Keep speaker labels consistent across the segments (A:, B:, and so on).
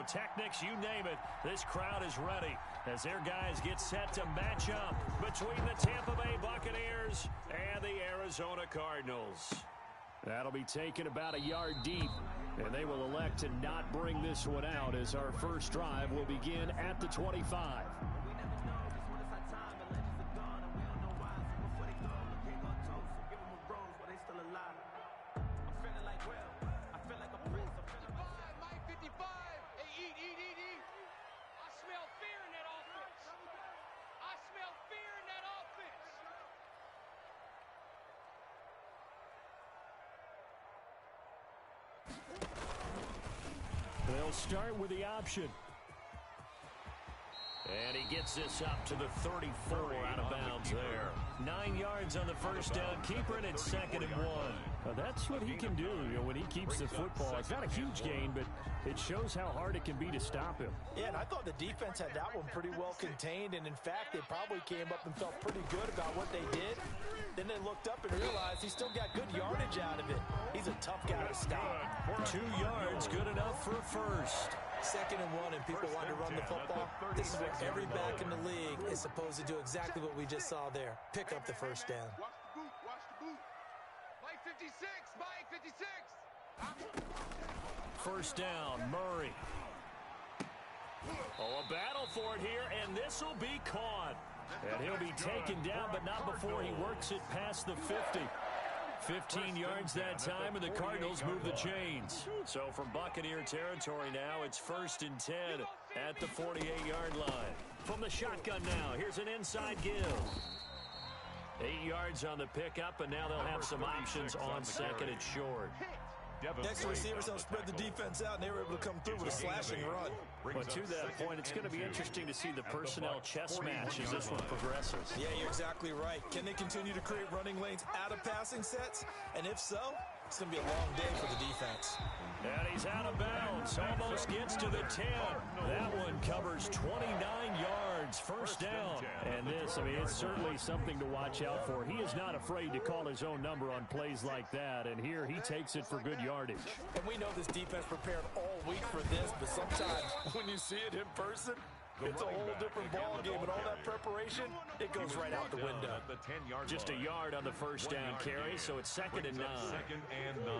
A: pyrotechnics, you name it. This crowd is ready as their guys get set to match up between the Tampa Bay Buccaneers and the Arizona Cardinals. That'll be taken about a yard deep, and they will elect to not bring this one out as our first drive will begin at the 25. They'll start with the option. And he gets this up to the 34 out of bounds there. 9 yards on the first down. Keeper it at 2nd and 1. That's what he can do, when he keeps the football. It's not a huge gain, but it shows how hard it can be to stop him.
B: Yeah, and I thought the defense had that one pretty well contained, and in fact, they probably came up and felt pretty good about what they did. Then they looked up and realized he still got good yardage out of it. He's a tough guy to stop.
A: 2 yards, good enough for a first.
B: 2nd and 1, and people want to run the football. This is what every back in the league is supposed to do, exactly what we just saw there. Pick up the first down.
C: Watch the boot, watch the boot. Mike 56, Mike 56.
A: First down, Murray. Oh, a battle for it here, and this will be caught. And he'll be taken down, but not before he works it past the 50. 15 yards that time, and the Cardinals move the chains. So from Buccaneer territory now, it's 1st and 10 at the 48-yard line. From the shotgun now, here's an inside give. 8 yards on the pickup, and now they'll have some options on 2nd and short.
B: Next receivers don't spread the defense out, and they were able to come through with a slashing run.
A: But to that point, it's going to be interesting to see the personnel chess match as this one progresses.
B: Yeah, you're exactly right. Can they continue to create running lanes out of passing sets? And if so, it's going to be a long day for the defense.
A: And he's out of bounds. Almost gets to the 10. That one covers 29 yards. First down. And this, it's certainly something to watch out for. He is not afraid to call his own number on plays like that. And here he takes it for good yardage.
B: And we know this defense prepared all week for this, but sometimes when you see it in person, it's a whole different ball game, and all that preparation, it goes right out the window.
A: Just a yard on the first down carry, so it's 2nd and 9.
C: 2nd and 9.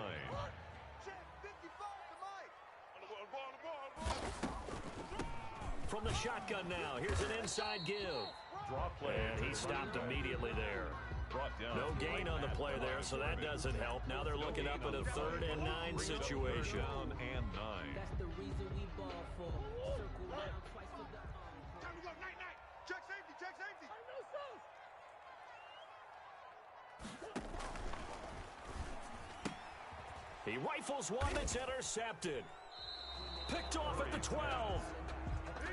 A: From the shotgun now, here's an inside give. And he stopped immediately there. No gain on the play there, so that doesn't help. Now they're looking up at a 3rd and 9 situation.
C: Down and 9.
D: That's the reason we ball for. Circle that twice for the
C: Time to go, night. Check safety, check safety.
A: He rifles one that's intercepted. Picked off at the 12.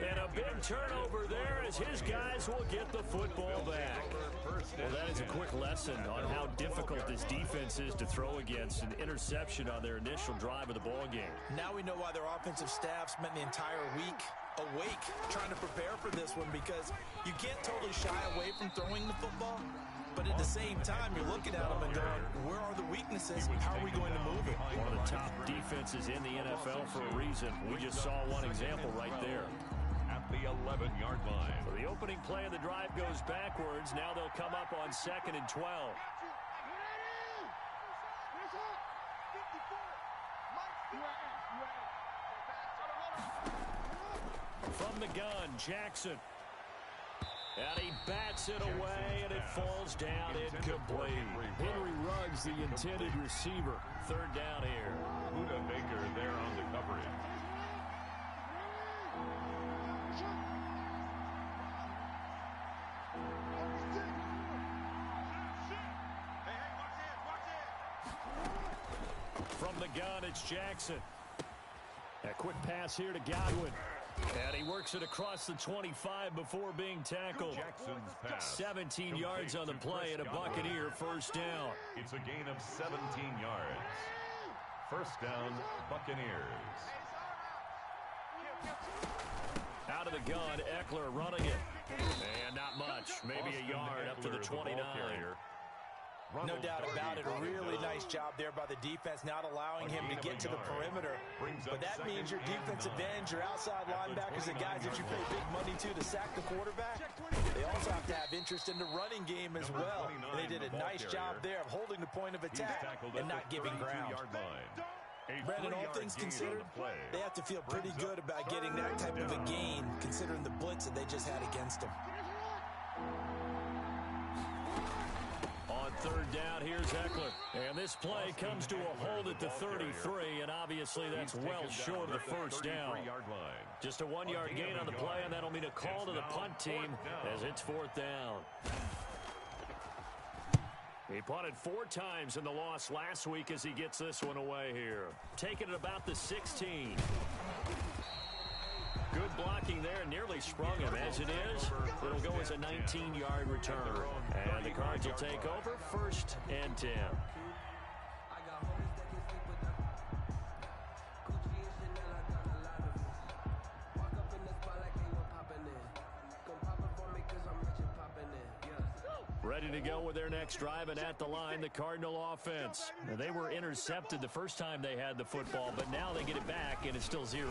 A: And a big turnover there as his guys will get the football back. Well, that is a quick lesson on how difficult this defense is to throw against. An interception on their initial drive of the ball game.
B: Now we know why their offensive staff spent the entire week awake trying to prepare for this one, because you can't totally shy away from throwing the football. But at the same time, you're looking at them and going, where are the weaknesses? How are we going to move it?
A: One of the top defenses in the NFL for a reason. We just saw one example right there.
C: At the 11-yard line.
A: So the opening play of the drive goes backwards. Now they'll come up on 2nd and 12. From the gun, Jackson. And he bats it away, and it falls down incomplete. Henry Ruggs, the intended receiver. 3rd down here.
C: Buda Baker there on the coverage.
A: From the gun, it's Jackson. A quick pass here to Godwin. And he works it across the 25 before being tackled.
C: Jackson's pass
A: 17 yards on the play and a Buccaneer first down.
C: It's a gain of 17 yards. First down, Buccaneers.
A: Out of the gun, Eckler running it. And not much. Maybe a yard up to the 29.
B: No doubt about it. A really nice job there by the defense, not allowing him to get to the perimeter. But that means your defensive ends, your outside linebackers, the guys that you pay big money to sack the quarterback, they also have to have interest in the running game as well. And they did a nice job there of holding the point of attack and not giving ground. Brandon, all things considered, they have to feel pretty good about getting that type of a gain, considering the blitz that they just had against them.
A: On third down, here's Ekeler. And this play comes to a hold at the 33, and obviously that's well short of the first down. Just a 1-yard gain on the play, and that'll mean a call to the punt team as it's fourth down. He punted 4 times in the loss last week as he gets this one away here. Taking it about the 16. Good blocking there, nearly sprung him. As it is, it'll go as a 19-yard return. And the Cards will take over, 1st and 10. Ready to go with their next drive, and at the line, the Cardinal offense. Now, they were intercepted the first time they had the football, but now they get it back, and it's still 0-0.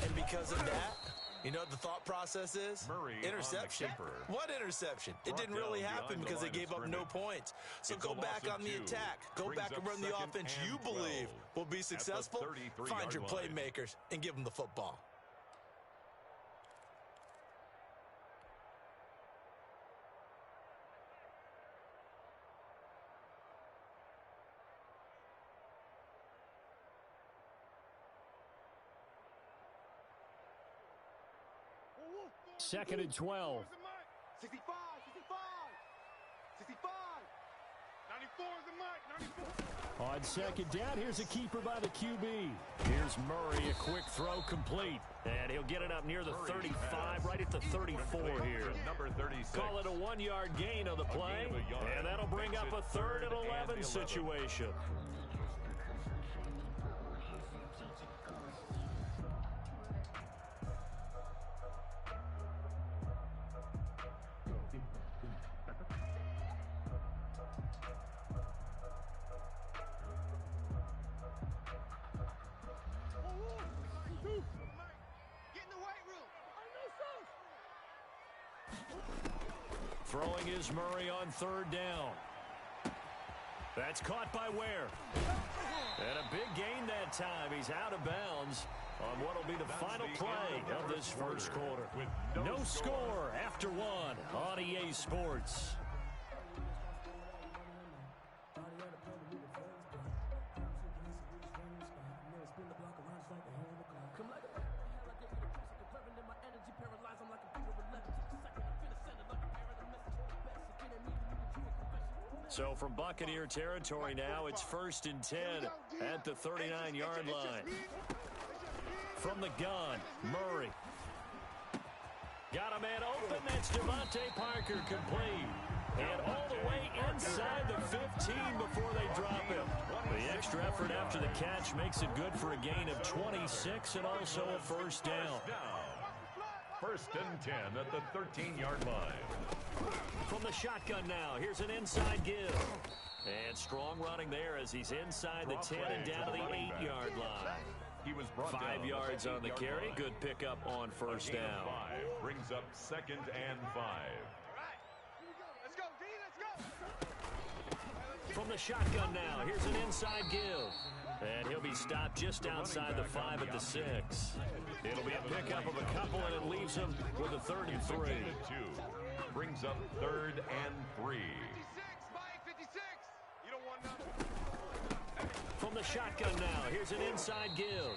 B: And because of that, you know what the thought process is? Interception. What interception? It didn't really happen because they gave up no points. So go back on the attack. Go back and run the offense you believe will be successful. Find your playmakers and give them the football.
A: Second and 12.
E: 65, 65, 94 is the mark, 94.
A: On second down, here's a keeper by the QB. Here's Murray, a quick throw complete. And he'll get it up near the 35, right at the 34 here.
C: Number 36.
A: Call it a 1-yard gain on the play, and that'll bring up a 3rd and 11 situation. Throwing is Murray on 3rd down. That's caught by Ware. And a big gain that time. He's out of bounds on what will be the final play of this first quarter. No score after 1 on EA Sports. So from Buccaneer territory now, it's 1st and 10 at the 39-yard line. From the gun, Murray. Got a man open. That's Devontae Parker complete. And all the way inside the 15 before they drop him. The extra effort after the catch makes it good for a gain of 26 and also a first down.
C: 1st and 10 at the 13-yard line.
A: From the shotgun now, here's an inside give. And strong running there as he's inside the 10 and down to the 8-yard line.
C: He was brought
A: 5 yards on the carry. Good pickup on first down.
C: 5 brings up 2nd and 5.
E: Let's go, D, let's go.
A: From the shotgun now, here's an inside give. And he'll be stopped just outside the 5 at the 6. It'll be a pickup of a couple, and it leaves him with a 3rd and 3.
C: Brings up 3rd and 3.
E: 56, Mike, 56. You don't want nothing.
A: From the shotgun now, here's an inside give.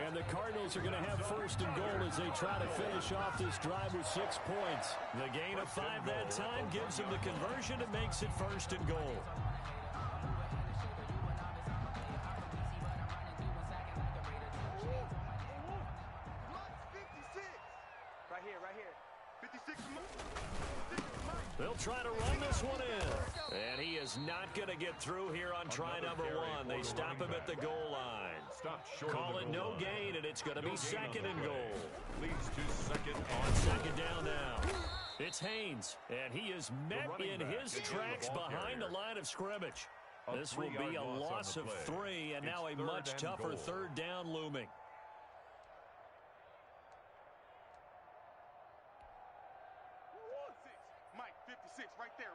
A: And the Cardinals are going to have 1st and goal as they try to finish off this drive with 6 points. The gain of 5 that time gives them the conversion and makes it 1st and goal. They'll try to run this one in. And he is not going to get through here on try number 1. They stop him at the goal line. Call it no gain, and it's going to be 2nd and goal.
C: Leads to 2nd
A: on 2nd down now. It's Haynes, and he is met in his tracks behind the line of scrimmage. This will be a loss of 3, and now a much tougher third down looming.
E: Mike, 56, right there,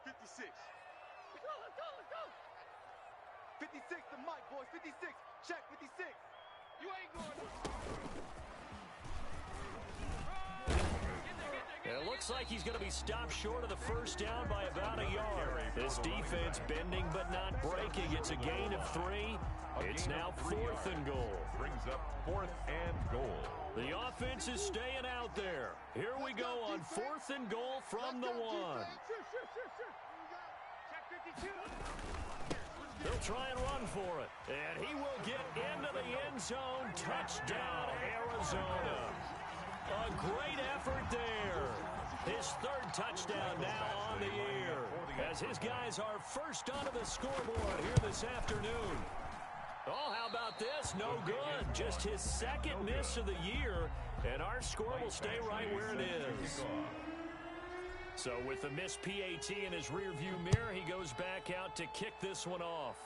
E: 56. Let's go. 56 to Mike, boys, 56. Check, 56. You ain't going.
A: It looks like he's going to be stopped short of the first down by about a yard. This defense bending but not breaking. It's a gain of 3. It's now 4th and goal.
C: Brings up 4th and goal.
A: The offense is staying out there. Here we go on 4th and goal from the 1. They'll try and run for it. And he will get into the end zone. Touchdown, Arizona. A great effort there. His 3rd touchdown now on the year, as his guys are first onto the scoreboard here this afternoon. Oh, how about this? No good. Just his 2nd miss of the year, and our score will stay right where it is. So with the missed PAT in his rearview mirror, he goes back out to kick this one off.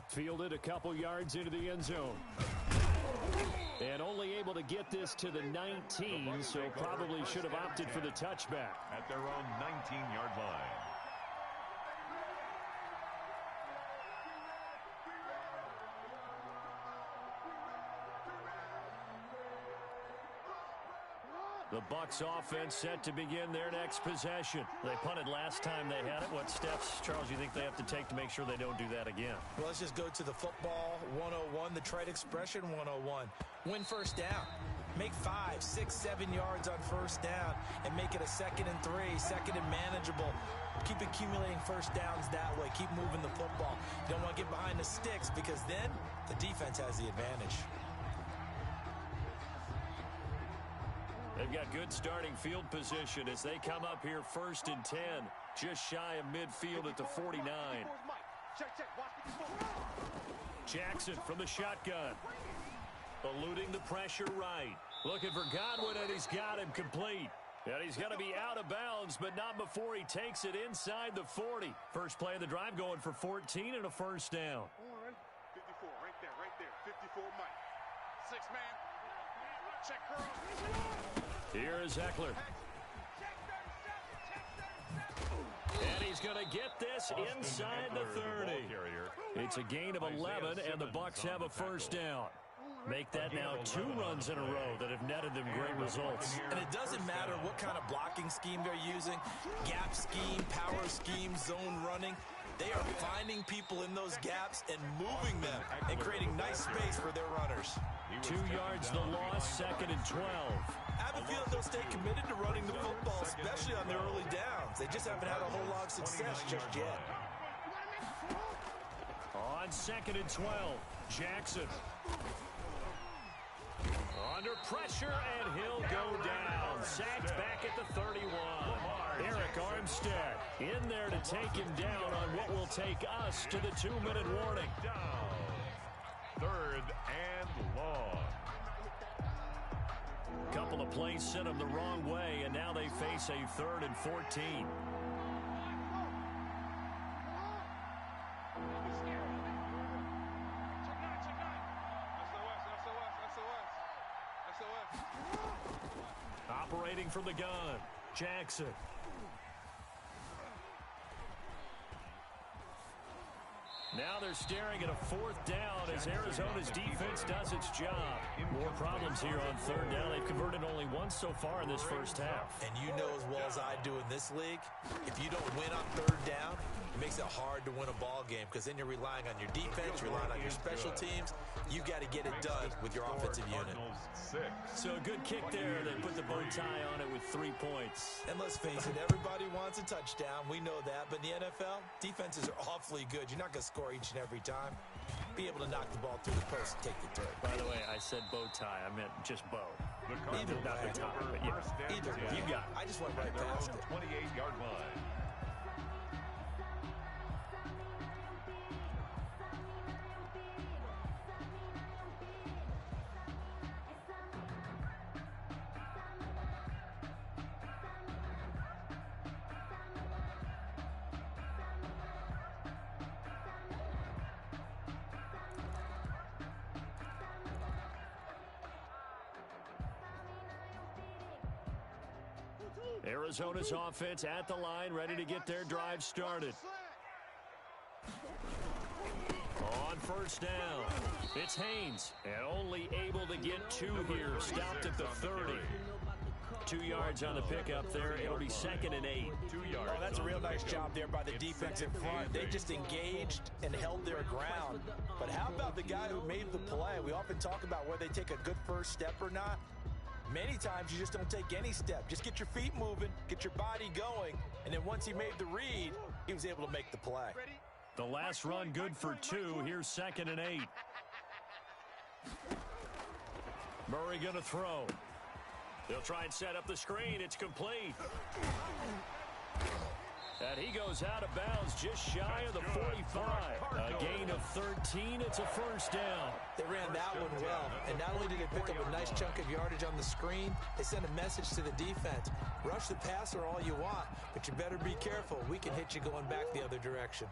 A: Fielded a couple yards into the end zone. And only able to get this to the 19, so probably should have opted for the touchback.
C: At their own 19-yard line.
A: The Bucs offense set to begin their next possession. They punted last time they had it. What steps, Charles, you think they have to take to make sure they don't do that again?
B: Well, let's just go to the football 101, the trade expression 101. Win first down. Make 5, 6, 7 yards on first down and make it a 2nd and 3, 2nd and manageable. Keep accumulating first downs that way. Keep moving the football. You don't want to get behind the sticks because then the defense has the advantage.
A: They've got good starting field position as they come up here 1st and 10, just shy of midfield at the 49. Jackson from the shotgun. Eluding the pressure right. Looking for Godwin, and he's got him complete. And he's going to be out of bounds, but not before he takes it inside the 40. First play of the drive going for 14 and a first down.
E: 54, right there. 54, Mike. 6-man. Check her.
A: Here is Eckler. And he's going to get this inside the 30. It's a gain of 11, and the Bucs have a first down. Make that now 2 runs in a row that have netted them great results.
B: And it doesn't matter what kind of blocking scheme they're using, gap scheme, power scheme, zone running. They are finding people in those gaps and moving them and creating nice space for their runners.
A: 2 yards the loss, 2nd and 12.
B: I have a feeling they'll stay committed to running the football, especially on their early downs. They just haven't had a whole lot of success just yet.
A: On 2nd and 12, Jackson. Under pressure, and he'll go down. Sacked back at the 31. Eric Armstead in there to take him down on what will take us to the 2-minute warning.
C: Down. 3rd and long.
A: Couple of plays sent them the wrong way, and now they face a 3rd and 14. Operating from the gun, Jackson. Now they're staring at a 4th down as Arizona's defense does its job. More problems here on 3rd down. They've converted only once so far in this first half.
B: And you know as well as I do in this league, if you don't win on 3rd down, it makes it hard to win a ball game because then you're relying on your defense, you're relying on your special teams. You got to get it done with your offensive unit.
A: So a good kick there. They put the bow tie on it with 3 points.
B: And let's face it, everybody wants a touchdown. We know that. But in the NFL, defenses are awfully good. You're not going to score each and every time. Be able to knock the ball through the post and take the third.
A: By the way, I said bow tie. I meant just bow.
B: Either
A: not the tie, but yeah.
B: Either way.
A: You got it.
B: I just went right past it.
C: 28-yard line.
A: Arizona's offense at the line, ready to get their drive started. On first down, it's Haynes, and only able to get 2 here, stopped at the 30. 2 yards on the pickup there. It'll be 2nd and 8.
C: 2 yards.
B: Oh, that's a real nice job there by the defense in front. They just engaged and held their ground. But how about the guy who made the play? We often talk about whether they take a good first step or not. Many times you just don't take any step. Just get your feet moving, get your body going, and then once he made the read, he was able to make the play.
A: The last run good for 2. Here's 2nd and 8. Murray going to throw. They'll try and set up the screen. It's complete. And he goes out of bounds just shy of the 45. A gain of 13. It's a first down.
B: They ran that one well. And not only did they pick up a nice chunk of yardage on the screen, they sent a message to the defense. Rush the passer all you want, but you better be careful. We can hit you going back the other direction.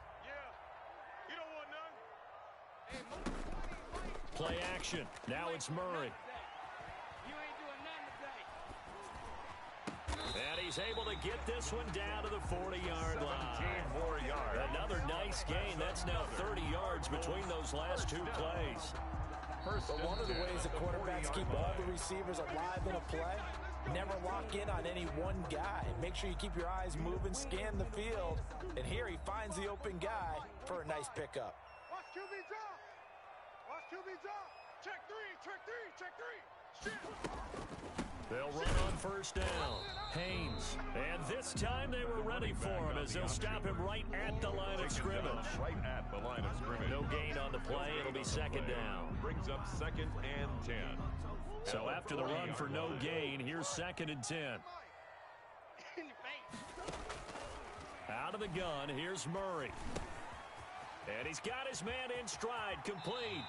E: You don't want none.
A: Play action. Now it's Murray. And he's able to get this one down to the 40-yard line.
C: 17 more yards.
A: Another nice gain. That's now 30 yards between those last 2 plays.
B: But one of the ways the quarterbacks keep all the receivers alive in a play, never lock in on any one guy. Make sure you keep your eyes moving, scan the field. And here he finds the open guy for a nice pickup.
E: Watch QB drop. Watch QB drop. Check 3, check 3, check 3. Shit.
A: They'll run on first down. Haynes. And this time they were ready for him as they'll stop him right at the line of scrimmage.
C: Right at the line of scrimmage.
A: No gain on the play. It'll be 2nd down.
C: Brings up 2nd and 10.
A: So after the run for no gain, here's 2nd and 10. Out of the gun, here's Murray. And he's got his man in stride, complete.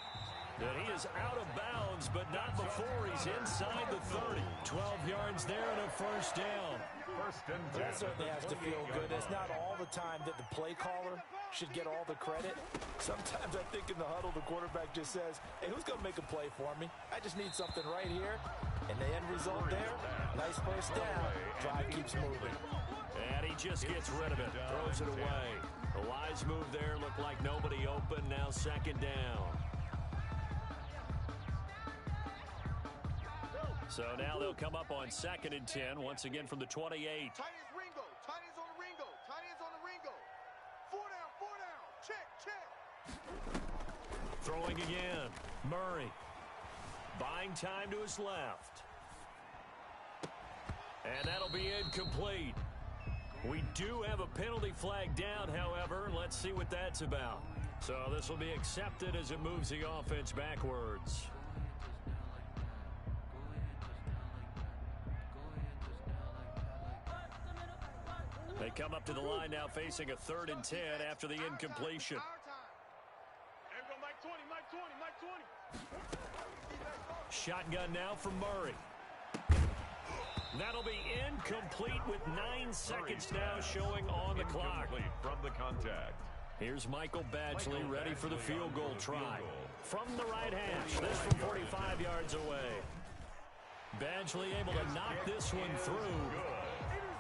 A: And he is out of bounds, but not before he's inside the 30. 12 yards there and a first down.
C: First and 10.
B: That certainly has to feel good. It's not all the time that the play caller should get all the credit. Sometimes I think in the huddle, the quarterback just says, hey, who's going to make a play for me? I just need something right here. And the end result there, nice first down. Drive keeps moving.
A: And he just gets rid of it, throws it away. The wise move there, looked like nobody open, now 2nd down. So now they'll come up on 2nd and 10, once again from the 28.
E: Tight ends Ringo. Tight ends on the Ringo. Tight ends on the Ringo. 4 down. Check, check.
A: Throwing again. Murray. Buying time to his left. And that'll be incomplete. We do have a penalty flag down, however. Let's see what that's about. So this will be accepted as it moves the offense backwards. They come up to the line now facing a 3rd and 10 after the incompletion. Shotgun now from Murray. That'll be incomplete with 9 seconds now showing on the clock.
C: From the contact.
A: Here's Michael Badgley ready for the field goal try. From the right hash, this from 45 yards away. Badgley able to knock this one through.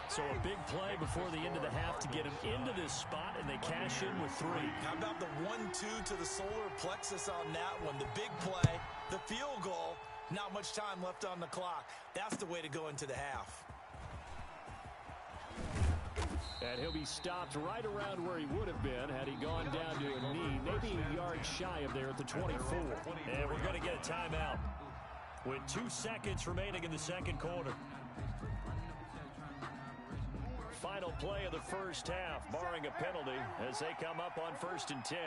A: So a big play before the end of the half to get him into this spot, and they cash in with 3.
B: How about the 1-2 to the solar plexus on that one? The big play, the field goal, not much time left on the clock. That's the way to go into the half.
A: And he'll be stopped right around where he would have been had he gone down to a knee, maybe a yard shy of there at the 24. And we're going to get a timeout with 2 seconds remaining in the second quarter. Final play of the first half, barring a penalty, as they come up on 1st and 10.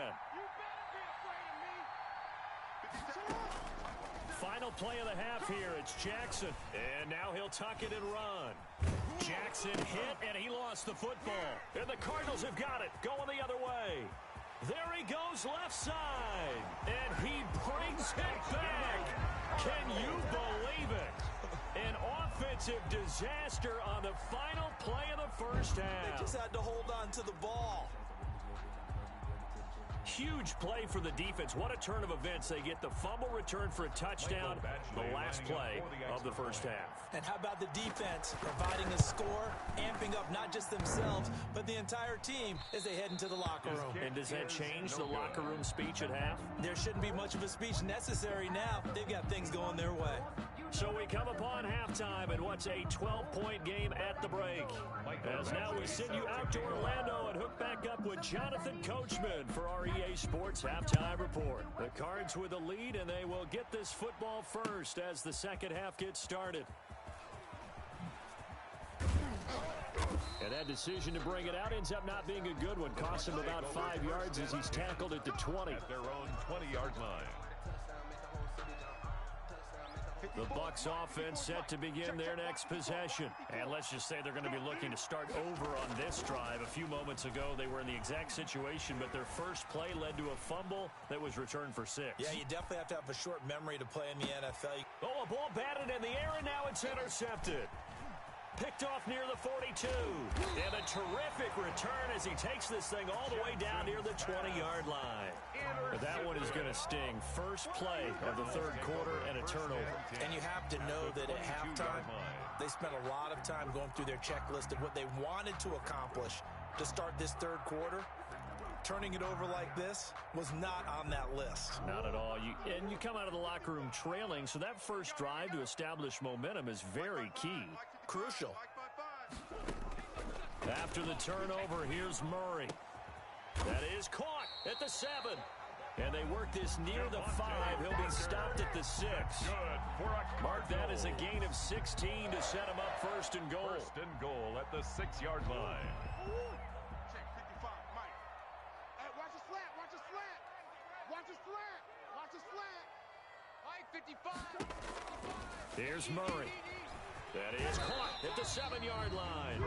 A: Final play of the half here. It's Jackson. And now he'll tuck it and run. Jackson hit, and he lost the football. And the Cardinals have got it, going the other way. There he goes left side. And he brings it back. Can you believe it? An offensive disaster on the final play of the first half.
B: They just had to hold on to the ball.
A: Huge play for the defense. What a turn of events. They get the fumble return for a touchdown, the last play of the first half.
B: And how about the defense providing a score, amping up not just themselves, but the entire team as they head into the locker room.
A: And does that change the locker room speech at half?
B: There shouldn't be much of a speech necessary now. They've got things going their way.
A: So we come upon halftime in what's a 12-point game at the break. As now we send you out to Orlando and hook back up with Jonathan Coachman for our EA Sports Halftime Report. The Cards with the lead, and they will get this football first as the second half gets started. And that decision to bring it out ends up not being a good one. Costs him about 5 yards as he's tackled at the 20.
C: At their own 20-yard line.
A: The Bucs offense set to begin their next possession. And let's just say they're going to be looking to start over on this drive. A few moments ago, they were in the exact situation, but their first play led to a fumble that was returned for 6.
B: Yeah, you definitely have to have a short memory to play in the NFL.
A: Oh, a ball batted in the air, and now it's intercepted. Picked off near the 42. And a terrific return as he takes this thing all the way down near the 20-yard line. But that one is going to sting. First play of the third quarter and a turnover.
B: And you have to know that at halftime, they spent a lot of time going through their checklist of what they wanted to accomplish to start this third quarter. Turning it over like this was not on that list.
A: Not at all. And you come out of the locker room trailing, so that first drive to establish momentum is very key.
B: Crucial.
A: After the turnover, here's Murray. That is caught at the 7. And they work this near the 5. He'll be stopped at the 6. Mark that as a gain of 16 to set him up first and goal.
C: First and goal at the 6-yard line.
E: Check 55, Mike. Hey, watch a slant, watch a slant. Watch a slant, watch a slant. Mike, 55.
A: Here's Murray. That is caught at the 7-yard line.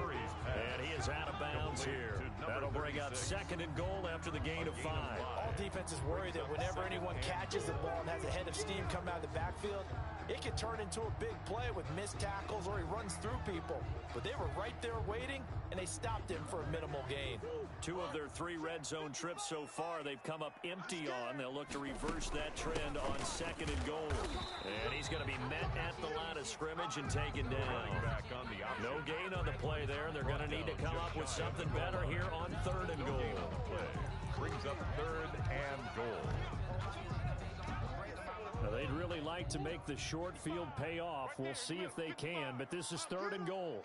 A: And he is out of bounds here. That'll bring up second and goal after the gain of 5.
B: All defenses worry that whenever anyone catches the ball and has a head of steam come out of the backfield, it can turn into a big play with missed tackles or he runs through people. But they were right there waiting, and they stopped him for a minimal gain.
A: 2 of their 3 red zone trips so far, they've come up empty on. They'll look to reverse that trend on second and goal. And he's going to be met at the line of scrimmage and taken down. No gain on the play there. They're going to need to come up with something better here on third and goal.
C: Brings up third and goal.
A: Now, they'd really like to make the short field pay off. We'll see if they can, but this is third and goal.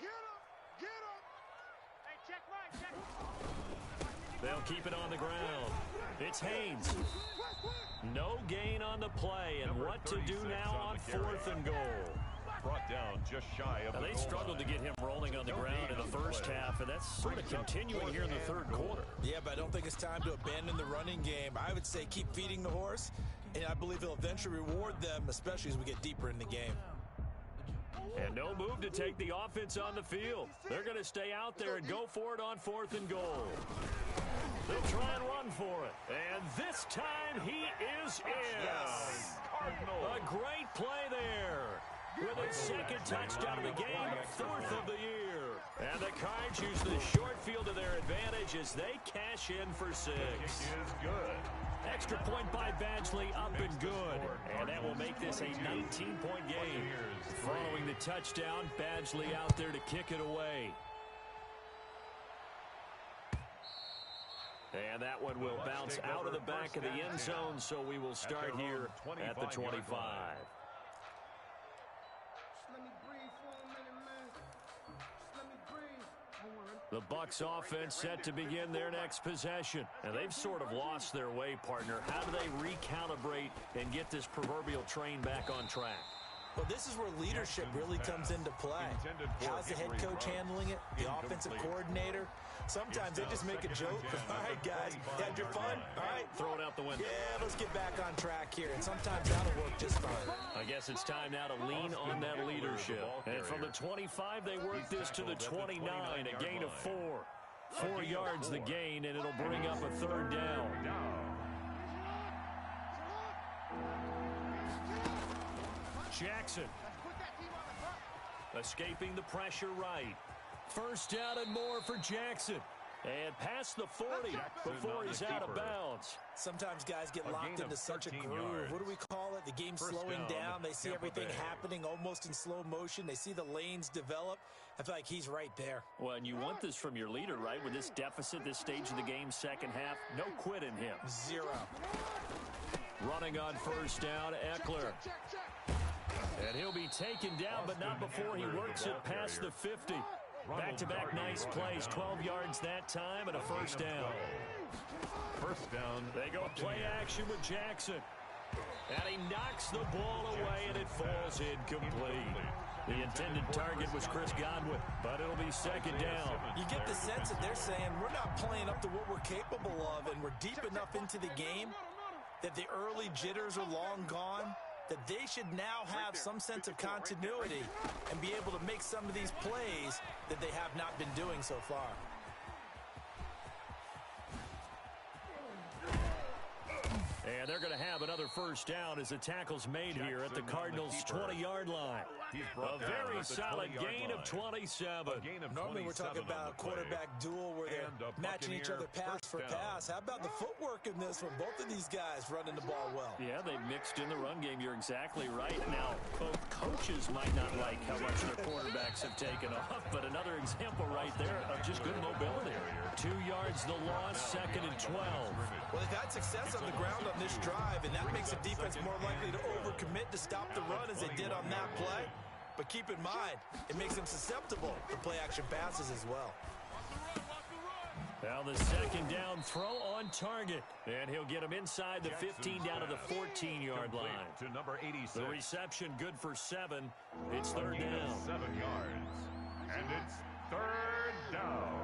A: They'll keep it on the ground. It's Haynes. No gain on the play, and what to do now on fourth and goal.
C: Brought down just shy of the
A: They struggled to get him rolling on the ground in the first half, and that's sort of continuing here in the third quarter.
B: Yeah, but I don't think it's time to abandon the running game. I would say keep feeding the horse, and I believe he'll eventually reward them, especially as we get deeper in the game.
A: And no move to take the offense on the field. They're going to stay out there and go for it on fourth and goal. They'll try and run for it. And this time he is in.
B: Yes.
A: A great play there. With his second touchdown of the game, 4th of the year. And the Cards use the short field to their advantage as they cash in for 6.
C: Kick is good.
A: Extra point by Badgley, up and good. And that will make this a 19-point game. Following the touchdown, Badgley out there to kick it away. And that one will bounce out of the back of the end zone, so we will start here at the 25. The Bucs offense set to begin their next possession. And they've sort of lost their way, partner. How do they recalibrate and get this proverbial train back on track?
B: Well, this is where leadership really comes into play. How's the head coach handling it? The offensive coordinator? Sometimes they just make a joke. All right, guys, you had your fun? All right.
A: Throw it out the window.
B: Yeah, let's get back on track here. And sometimes that'll work just fine.
A: I guess it's time now to lean on that leadership. And from the 25, they work this to the 29, a gain of 4. 4 yards the gain, and it'll bring up a third down. Jackson escaping the pressure right. First down and more for Jackson. And past the 40 before he's out of bounds.
B: Sometimes guys get locked into such a groove. What do we call it? The game's slowing down. They see everything happening almost in slow motion. They see the lanes develop. I feel like he's right there.
A: Well, and you want this from your leader, right? With this deficit, this stage of the game, second half, no quit in him.
B: Zero.
A: Running on first down, Eckler. And he'll be taken down, but not before he works it past the 50. Back-to-back nice plays, 12 yards that time, and a first down.
C: First down.
A: They go play action with Jackson. And he knocks the ball away, and it falls incomplete. The intended target was Chris Godwin, but it'll be second down.
B: You get the sense that they're saying we're not playing up to what we're capable of, and we're deep enough into the game that the early jitters are long gone, that they should now have some sense of continuity and be able to make some of these plays that they have not been doing so far.
A: And they're going to have another first down as the tackle's made here at the Cardinals' 20-yard line. A very solid gain of 27.
B: Normally we're talking about a quarterback duel where they're matching each other pass for pass. How about the footwork in this one? Both of these guys running the ball well.
A: Yeah, they mixed in the run game. You're exactly right. Now, both coaches might not like how much their quarterbacks have taken off, but another example right there of just good mobility. 2 yards the loss, second and 12.
B: Well, they've had success on the ground on this drive, and that makes the defense more likely to overcommit to stop the run as they did on that play. But keep in mind, it makes them susceptible to play-action passes as well.
A: Now the second down throw on target. And he'll get him inside the 15 down to the 14-yard line.
C: To number 86.
A: The reception good for 7. It's third down.
C: 7 yards. And it's third down.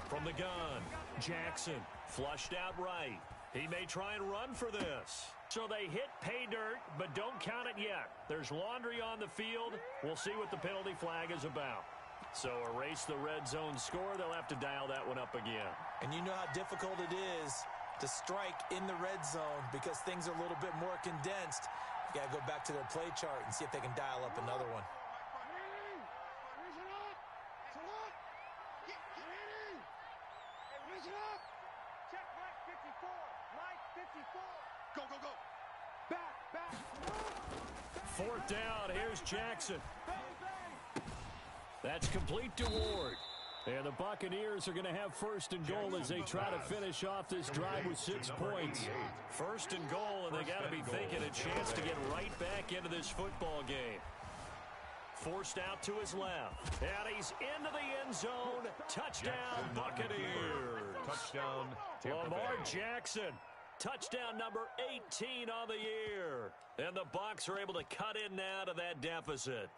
A: From the gun, Jackson flushed out right. He may try and run for this. So they hit pay dirt, but don't count it yet. There's laundry on the field. We'll see what the penalty flag is about. So erase the red zone score. They'll have to dial that one up again.
B: And you know how difficult it is to strike in the red zone because things are a little bit more condensed. You got to go back to their play chart and see if they can dial up another one.
E: Go, go, go. Back.
A: Fourth down. Here's Jackson. That's complete to Ward. And the Buccaneers are going to have first and goal as they try to finish off this drive with 6 points. First and goal, and they got to be thinking a chance to get right back into this football game. Forced out to his left. And he's into the end zone. Touchdown, Buccaneers.
C: Touchdown,
A: Lamar Jackson. Touchdown number 18 on the year. And the Bucs are able to cut in now to that deficit.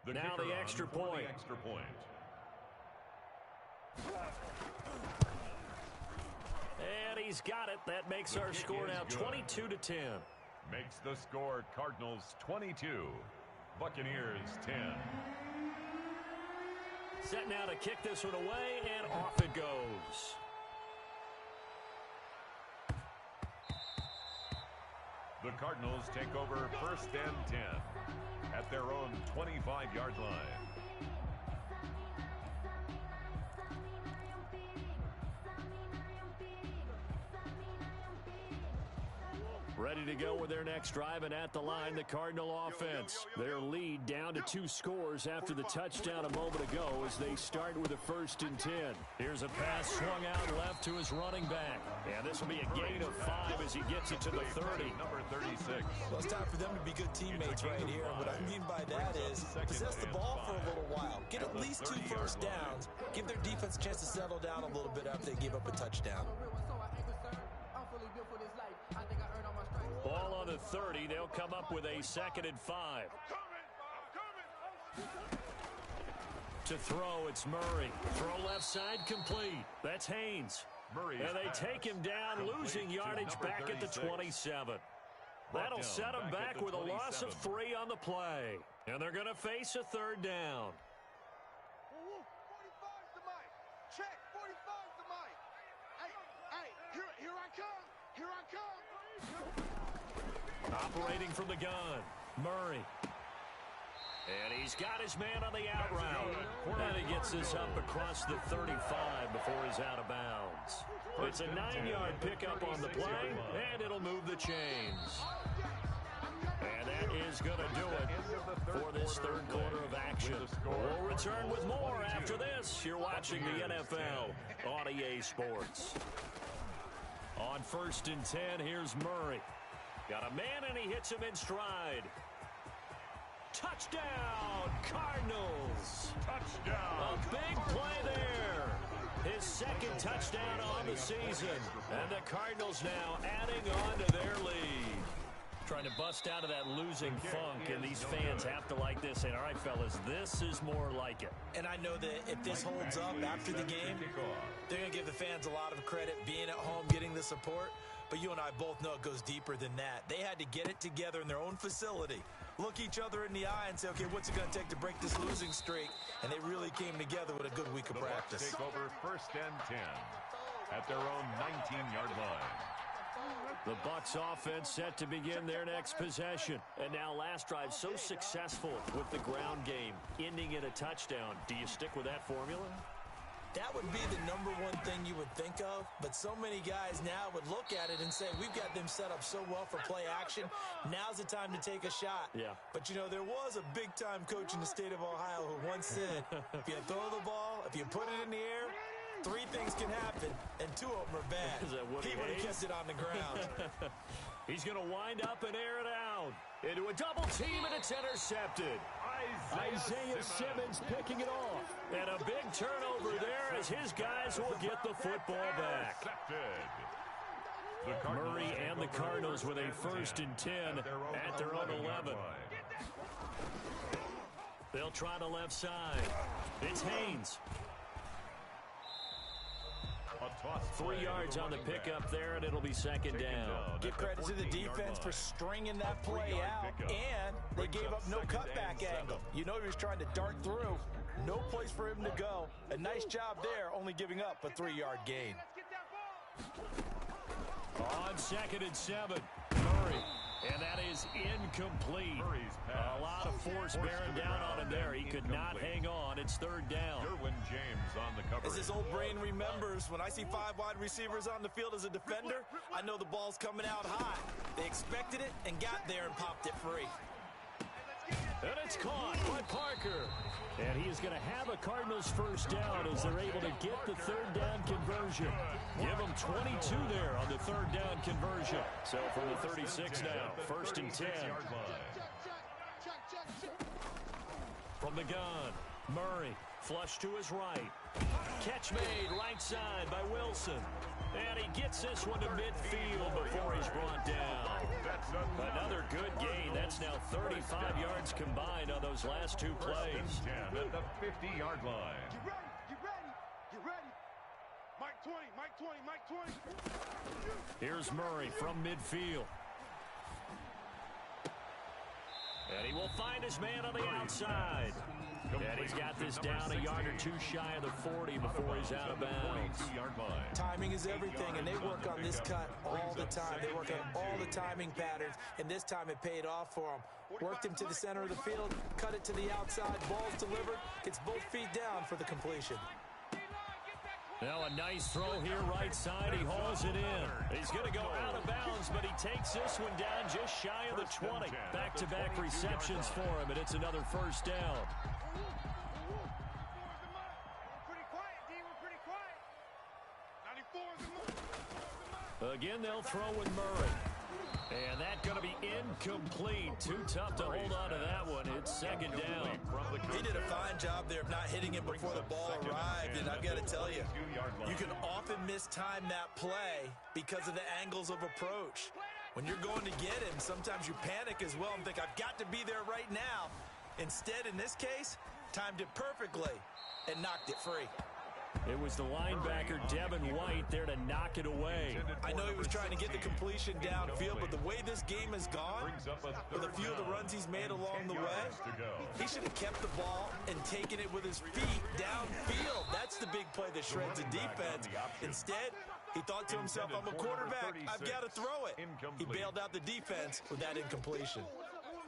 A: Now the extra point. And he's got it. That makes our score now 22-10.
C: Makes the score Cardinals 22, Buccaneers 10.
A: Set now to kick this one away, and off it goes.
C: The Cardinals take over first and 10 at their own 25-yard line.
A: Ready to go with their next drive, and at the line, the Cardinal offense. Their lead down to 2 scores after the touchdown a moment ago as they start with a first and 10. Here's a pass swung out left to his running back. And this will be a gain of 5 as he gets it to the 30.
C: Number 36.
B: Well, it's time for them to be good teammates right here. And what I mean by that is possess the ball for a little while. Get at least 2 first downs. Give their defense a chance to settle down a little bit after they give up a touchdown.
A: Ball on the 30. They'll come up with a second and 5. To throw, it's Murray. Throw left side complete. That's Haynes. And they take him down, losing yardage back at the 27. That'll set them back with a loss of 3 on the play. And they're going to face a third down.
E: 45's the mic. Check, 45's the mic. Hey, here I come. Here I come.
A: Operating from the gun, Murray. And he's got his man on the out route. And he gets this up across the 35 before he's out of bounds. It's a 9-yard pickup on the play, and it'll move the chains. And that is going to do it for this third quarter of action. We'll return with more after this. You're watching the NFL on EA Sports. On 1st and 10, here's Murray. Got a man, and he hits him in stride. Touchdown, Cardinals.
C: Touchdown.
A: A big play there. His second touchdown on the season. And the Cardinals now adding on to their lead. Trying to bust out of that losing funk, and these fans have to like this. And all right, fellas, this is more like it.
B: And I know that if this holds up after the game, they're going to give the fans a lot of credit being at home, getting the support. But you and I both know it goes deeper than that. They had to get it together in their own facility, look each other in the eye and say, okay, what's it going to take to break this losing streak? And they really came together with a good week of practice.
C: Take over 1st and 10 at their own 19-yard line.
A: The Bucs offense set to begin their next possession. And now last drive so successful with the ground game, ending in a touchdown. Do you stick with that formula?
B: That would be the number one thing you would think of, but so many guys now would look at it and say, we've got them set up so well for play action. Now's the time to take a shot.
A: Yeah.
B: But, you know, there was a big-time coach in the state of Ohio who once said, if you throw the ball, if you put it in the air, 3 things can happen, and 2 of them are bad. He would have kept it on the ground.
A: He's going to wind up and air it out. Into a double team, and it's intercepted. Isaiah Simmons picking it off. And a big turnover there as his guys will get the football back. Murray and the Cardinals with a 1st and 10 at their own 11. They'll try the left side. It's Haynes. 3 yards on the pickup there, and it'll be 2nd down.
B: Give credit to the defense for stringing that play out, and they gave up no cutback angle. You know he was trying to dart through. No place for him to go. A nice job there, only giving up a 3-yard gain.
A: On 2nd and 7, Murray. And that is incomplete. A lot of force bearing down on him there. He could not hang on. It's 3rd down.
C: Derwin James on the cover.
B: As his old brain remembers, when I see 5 wide receivers on the field as a defender, I know the ball's coming out high. They expected it and got there and popped it free.
A: And it's caught by Parker. And he is going to have a Cardinals 1st down as they're able to get the 3rd down conversion. Give them 22 there on the 3rd down conversion. So from the 36 now, 1st and 10. From the gun, Murray, flush to his right. Catch made right side by Wilson. And he gets this one to midfield before he's brought down. Another good gain. That's now 35 yards combined on those last 2 plays.
C: 10 at the 50-yard line.
E: Get ready. Mike 20.
A: Here's Murray from midfield. And he will find his man on the outside. And he's got this down a yard or 2 shy of the 40 before he's out of bounds.
B: Timing is everything, and they work on this cut all the time. They work on all the timing patterns, and this time it paid off for them. Worked him to the center of the field, cut it to the outside, ball's delivered, gets both feet down for the completion.
A: Now a nice throw here right side. He hauls it in. He's going to go out of bounds, but he takes this one down just shy of the 20. Back-to-back receptions for him, and it's another 1st down. Again, they'll throw with Murray. And that's going to be incomplete. Too tough to hold on to that one. It's 2nd down.
B: He did a fine job there of not hitting him before the ball arrived. And I've got to tell you, you can often mistime that play because of the angles of approach. When you're going to get him, sometimes you panic as well and think, I've got to be there right now. Instead, in this case, timed it perfectly and knocked it free.
A: It was the linebacker, Devin White, there to knock it away.
B: I know he was trying to get the completion downfield, but the way this game has gone, with a few of the runs he's made along the way, he should have kept the ball and taken it with his feet downfield. That's the big play that shreds the defense. Instead, he thought to himself, I'm a quarterback, I've got to throw it. He bailed out the defense with that incompletion.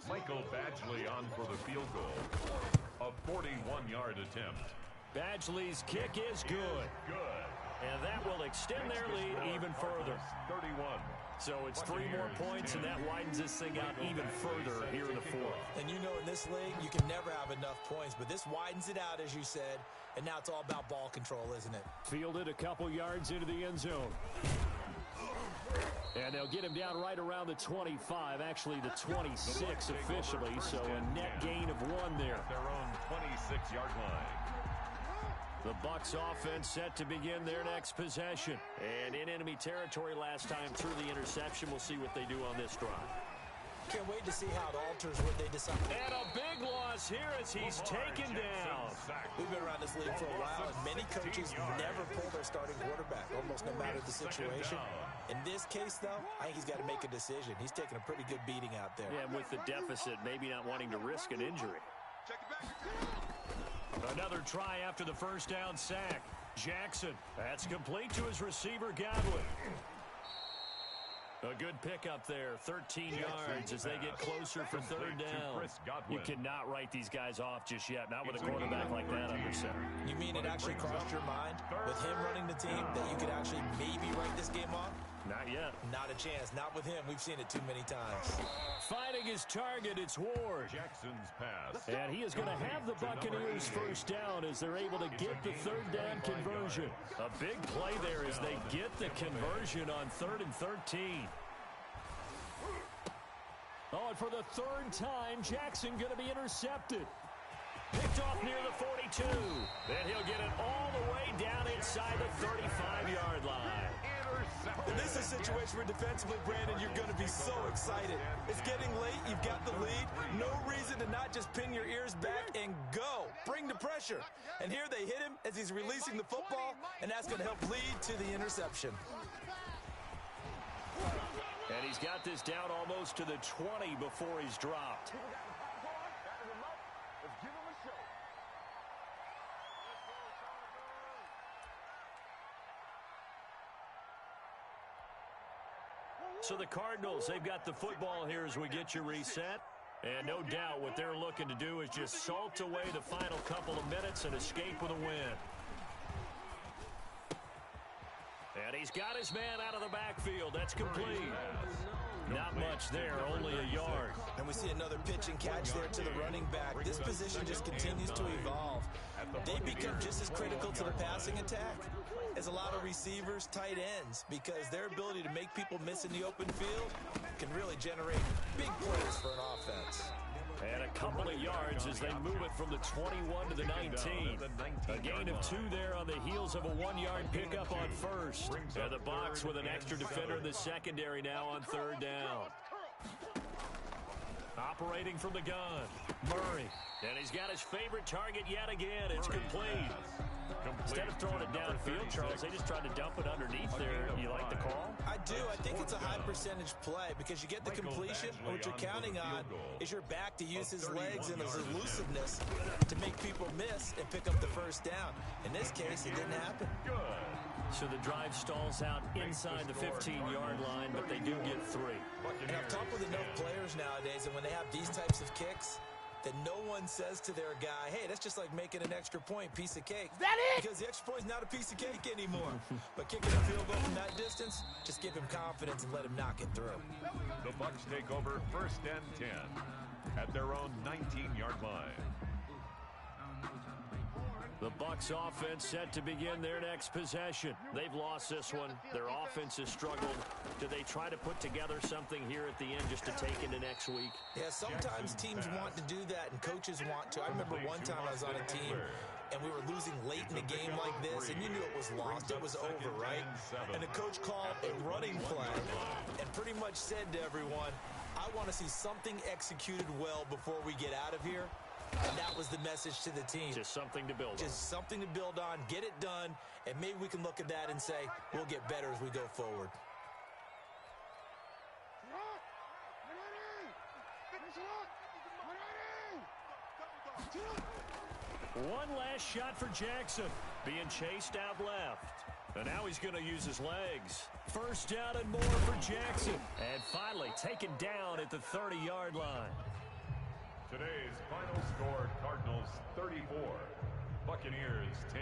C: Michael Badgley on for the field goal. A 41-yard attempt.
A: Badgley's kick is good. And that will extend their lead even further.
C: 31.
A: So it's 3 more points, and that widens this thing out even further here in the fourth.
B: And you know in this league, you can never have enough points, but this widens it out, as you said, and now it's all about ball control, isn't it?
A: Fielded a couple yards into the end zone. And they'll get him down right around the 25, actually the 26 officially, so a net gain of 1 there.
C: At their own 26-yard line.
A: The Bucs offense set to begin their next possession. And in enemy territory last time through the interception. We'll see what they do on this drive.
B: Can't wait to see how it alters what they decide.
A: And a big loss here as he's taken down.
B: We've been around this league for a while, and many coaches never pull their starting quarterback, almost no matter the situation. In this case, though, I think he's got to make a decision. He's taking a pretty good beating out there.
A: Yeah, with the deficit, maybe not wanting to risk an injury. Another try after the first down sack. Jackson, that's complete to his receiver, Godwin. A good pickup there, 13 yards as they get closer for third down. You cannot write these guys off just yet, not with a quarterback like that under center.
B: You mean it actually crossed your mind with him running the team that you could actually maybe write this game off?
A: Not yet.
B: Not a chance. Not with him. We've seen it too many times.
A: Finding his target, it's Ward.
C: Jackson's pass.
A: And he is going to have the Buccaneers first down as they're able to get the third down conversion. A big play there as they get the conversion on 3rd and 13. Oh, and for the 3rd time, Jackson going to be intercepted. Picked off near the 42. Then he'll get it all the way down inside the 35-yard line.
B: And this is a situation where defensively, Brandon, you're going to be so excited. It's getting late. You've got the lead. No reason to not just pin your ears back and go. Bring the pressure. And here they hit him as he's releasing the football, and that's going to help lead to the interception.
A: And he's got this down almost to the 20 before he's dropped. So the Cardinals, they've got the football here as we get you reset. And no doubt what they're looking to do is just salt away the final couple of minutes and escape with a win. And he's got his man out of the backfield. That's complete. Not much there, only a yard.
B: And we see another pitch and catch there to the running back. This position just continues to evolve. They become just as critical to the passing attack as a lot of receivers, tight ends, because their ability to make people miss in the open field can really generate big plays for an offense.
A: And a couple of yards as they move it from the 21 to the 19. A gain of 2 there on the heels of a 1-yard pickup on first. And the Bucs with an extra defender in the secondary now on 3rd down. Operating from the gun, Murray. And he's got his favorite target yet again. It's complete. Instead of throwing it downfield, Charles, they just tried to dump it underneath there. You like the call?
B: I do. I think it's a high percentage play because you get the completion. What you're counting on is your back to use his legs and his elusiveness to make people miss and pick up the first down. In this case, it didn't happen.
A: So the drive stalls out inside the 15-yard line, but they do get 3.
B: And I've talked with enough players nowadays, and when they have these types of kicks, that no one says to their guy, hey, that's just like making an extra point, piece of cake. Is that it? Because the extra point is not a piece of cake anymore. But kicking a field goal from that distance, just give him confidence and let him knock it through.
C: The Bucs take over 1st and 10 at their own 19-yard line.
A: The Bucs offense set to begin their next possession. They've lost this one. Their offense has struggled. Do they try to put together something here at the end just to take into next week?
B: Yeah, sometimes teams want to do that and coaches want to. I remember one time I was on a team and we were losing late in the game like this, and you knew it was lost. It was over, right? And the coach called a running play and pretty much said to everyone, I want to see something executed well before we get out of here. And that was the message to the team.
A: Just something to build on.
B: Just something to build on, get it done, and maybe we can look at that and say, we'll get better as we go forward.
A: One last shot for Jackson. Being chased out left. And now he's going to use his legs. First down and more for Jackson. And finally taken down at the 30-yard line.
C: Today's final score, Cardinals 34, Buccaneers 10.